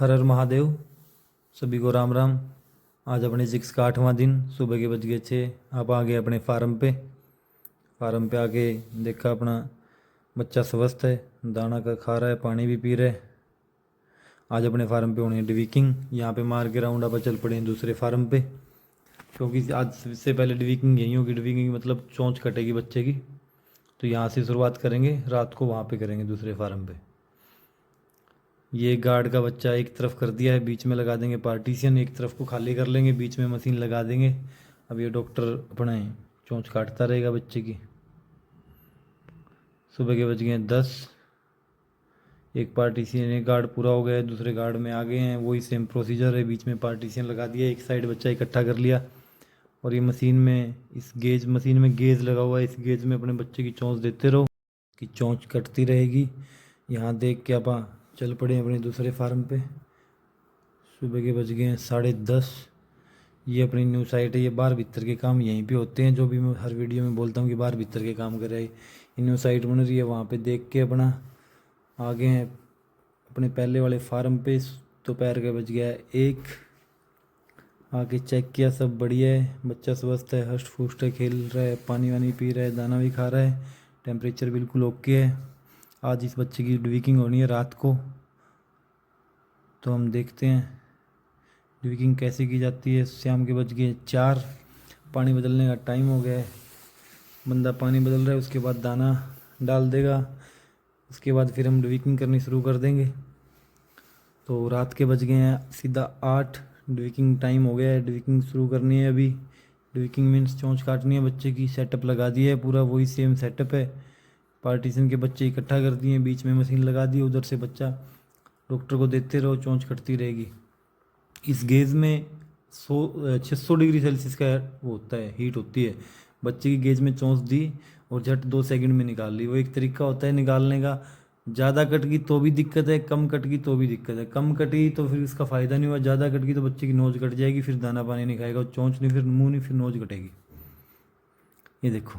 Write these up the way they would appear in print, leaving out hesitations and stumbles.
हर हर महादेव। सभी को राम राम। आज अपने 6 का 8वां दिन, सुबह के बज गए 6। आप आ गए अपने फार्म पे। फार्म पे आके देखा अपना बच्चा स्वस्थ है, दाना का खा रहा है, पानी भी पी रहा है। आज अपने फार्म पे होनी है डिविकिंग। यहाँ पे मार के राउंड अपन चल पड़े हैं दूसरे फार्म पे, क्योंकि आज से पहले डिविकिंग यहीं होगी। डिविकिंग मतलब चोंच कटेगी बच्चे की, तो यहाँ से शुरुआत करेंगे, रात को वहाँ पे करेंगे दूसरे फार्म पे। ये गार्ड का बच्चा एक तरफ कर दिया है, बीच में लगा देंगे पार्टीशन, एक तरफ को खाली कर लेंगे, बीच में मशीन लगा देंगे। अब ये डॉक्टर अपने चोंच काटता रहेगा बच्चे की। सुबह के बज गए 10। एक पार्टीशन, एक गार्ड पूरा हो गया है, दूसरे गार्ड में आ गए हैं। वही सेम प्रोसीजर है, बीच में पार्टीशन लगा दिया, एक साइड बच्चा इकट्ठा कर लिया। और ये मशीन में, इस गेज मशीन में गेज लगा हुआ है, इस गेज में अपने बच्चे की चोंच देते रहो कि चोंच कटती रहेगी। यहाँ देख के आप चल पड़े अपने दूसरे फार्म पे। सुबह के बज गए हैं 10:30। ये अपनी न्यू साइट है। ये बाहर भीतर के काम यहीं पे होते हैं, जो भी मैं हर वीडियो में बोलता हूँ कि बाहर भीतर के काम कर रहे हैं। ये न्यू साइट बन रही है, वहाँ पे देख के अपना आगे हैं अपने पहले वाले फार्म पे। दोपहर का बज गया है 1। आके चेक किया, सब बढ़िया है, बच्चा स्वस्थ है, हष्ट पुष्ट है, खेल रहा है, पानी वानी पी रहा है, दाना भी खा रहा है, टेम्परेचर बिल्कुल ओके है। आज इस बच्चे की ड्विकिंग होनी है रात को, तो हम देखते हैं ड्विकिंग कैसे की जाती है। शाम के बज गए 4, पानी बदलने का टाइम हो गया है। बंदा पानी बदल रहा है, उसके बाद दाना डाल देगा, उसके बाद फिर हम ड्विकिंग करनी शुरू कर देंगे। तो रात के बज गए हैं सीधा 8, ड्विकिंग टाइम हो गया है, ड्विकिंग शुरू करनी है अभी। ड्विकिंग मीन्स चोंच काटनी है बच्चे की। सेटअप लगा दिया है पूरा, वही सेम सेटअप है। पार्टीशन के बच्चे इकट्ठा कर दिए, बीच में मशीन लगा दी, उधर से बच्चा डॉक्टर को देते रहो, चोंच कटती रहेगी। इस गेज में 600 डिग्री सेल्सियस का वो होता है, हीट होती है। बच्चे की गेज में चोंच दी और झट 2 सेकंड में निकाल ली। वो एक तरीका होता है निकालने का। ज़्यादा कट गई तो भी दिक्कत है, कम कट गई तो भी दिक्कत है। कम कटी तो फिर उसका फ़ायदा नहीं हुआ, ज़्यादा कट गई तो बच्चे की नोज कट जाएगी, फिर दाना पानी नहीं खाएगा, चोंच नहीं, फिर मुंह नहीं, फिर नोज कटेगी। ये देखो,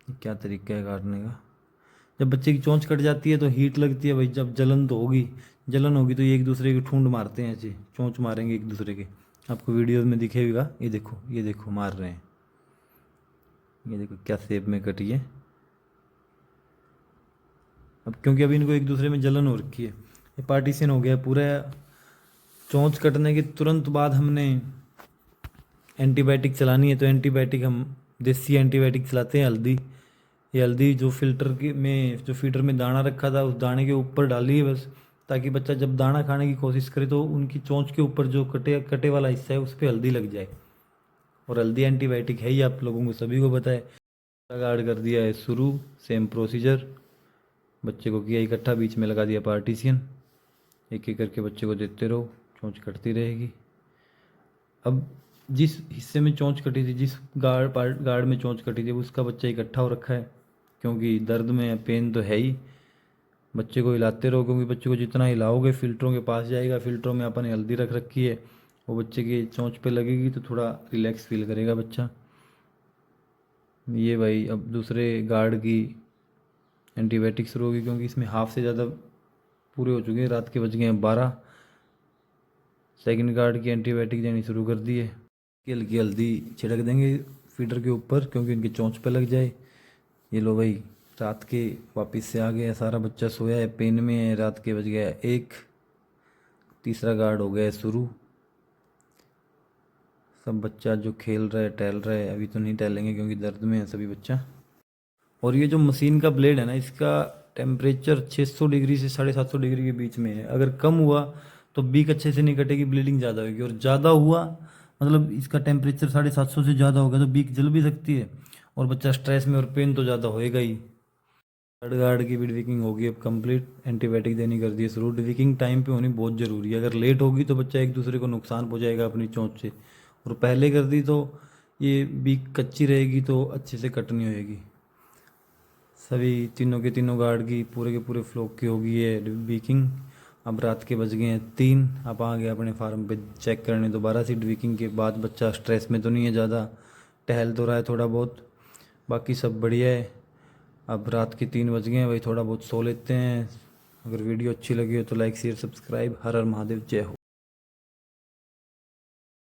ये क्या तरीका है काटने का। जब बच्चे की चोंच कट जाती है तो हीट लगती है भाई, जब जलन तो होगी। जलन होगी तो ये एक दूसरे की ठूंड मारते हैं, ऐसे चोंच मारेंगे एक दूसरे के। आपको वीडियो में दिखेगा, ये देखो, ये देखो मार रहे हैं। ये देखो क्या शेप में कटी है। अब क्योंकि अभी इनको एक दूसरे में जलन हो रखी है, ये पार्टीशन हो गया पूरा। चोंच कटने के तुरंत बाद हमने एंटीबायोटिक चलानी है, तो एंटीबायोटिक हम देसी एंटीबायोटिक चलाते हैं, हल्दी। ये हल्दी जो फिल्टर के में, जो फीडर में दाना रखा था, उस दाने के ऊपर डाली है बस, ताकि बच्चा जब दाना खाने की कोशिश करे तो उनकी चोंच के ऊपर जो कटे कटे वाला हिस्सा है उस पर हल्दी लग जाए। और हल्दी एंटीबायोटिक है ही, आप लोगों को सभी को पता है। गार्ड कर दिया है शुरू, सेम प्रोसीजर। बच्चे को किया इकट्ठा, बीच में लगा दिया पार्टीशन, एक एक करके बच्चे को देते रहो, चोंच कटती रहेगी। अब जिस हिस्से में चोंच कटी थी, जिस गार्ड में चोंच कटी थी, उसका बच्चा इकट्ठा हो रखा है, क्योंकि दर्द में पेन तो है ही। बच्चे को हिलाते रहो, क्योंकि बच्चे को जितना हिलाओगे फिल्टरों के पास जाएगा। फिल्टरों में अपन ने हल्दी रख रखी है, वो बच्चे की चोंच पे लगेगी तो थोड़ा रिलैक्स फील करेगा बच्चा। ये भाई अब दूसरे गार्ड की एंटीबायोटिक शुरू होगी, क्योंकि इसमें हाफ से ज़्यादा पूरे हो चुके हैं। रात के बज गए हैं 12। सेकंड गार्ड की एंटीबायोटिक देनी शुरू कर दी है। हल्की हल्दी छिड़क देंगे फीडर के ऊपर, क्योंकि इनकी चोंच पे लग जाए। ये लो भाई, रात के वापस से आ गया, सारा बच्चा सोया है, पेन में है। रात के बज गया 1, तीसरा गार्ड हो गया शुरू। सब बच्चा जो खेल रहा है, टहल रहा है। अभी तो नहीं टहलेंगे क्योंकि दर्द में है सभी बच्चा। और ये जो मशीन का ब्लेड है ना, इसका टेम्परेचर 600 डिग्री से 750 डिग्री के बीच में है। अगर कम हुआ तो बीक अच्छे से नहीं कटेगी, ब्लीडिंग ज़्यादा होगी। और ज़्यादा हुआ मतलब इसका टेम्परेचर 750 से ज़्यादा होगा तो बीक जल भी सकती है, और बच्चा स्ट्रेस में, और पेन तो ज़्यादा होएगा ही। थर्ड गार्ड की भी ड्विकिंग होगी अब कंप्लीट। एंटीबायोटिक देनी कर दी है शुरू। ड्विकिंग टाइम पे होनी बहुत ज़रूरी है, अगर लेट होगी तो बच्चा एक दूसरे को नुकसान पहुंचाएगा अपनी चोंच से। और पहले कर दी तो ये बीक कच्ची रहेगी तो अच्छे से कट नहीं होएगी। सभी तीनों के तीनों गार्ड की पूरे के पूरे फ्लोक की होगी है बीकिंग। अब रात के बज गए हैं 3। अब आ गए अपने फार्म पे चेक करने दोबारा से ड्विकिंग के बाद। बच्चा स्ट्रेस में तो नहीं है ज़्यादा, टहल तो रहा है थोड़ा बहुत, बाकी सब बढ़िया है। अब रात के 3 बज गए हैं भाई, थोड़ा बहुत सो लेते हैं। अगर वीडियो अच्छी लगी हो तो लाइक शेयर सब्सक्राइब। हर हर महादेव, जय हो।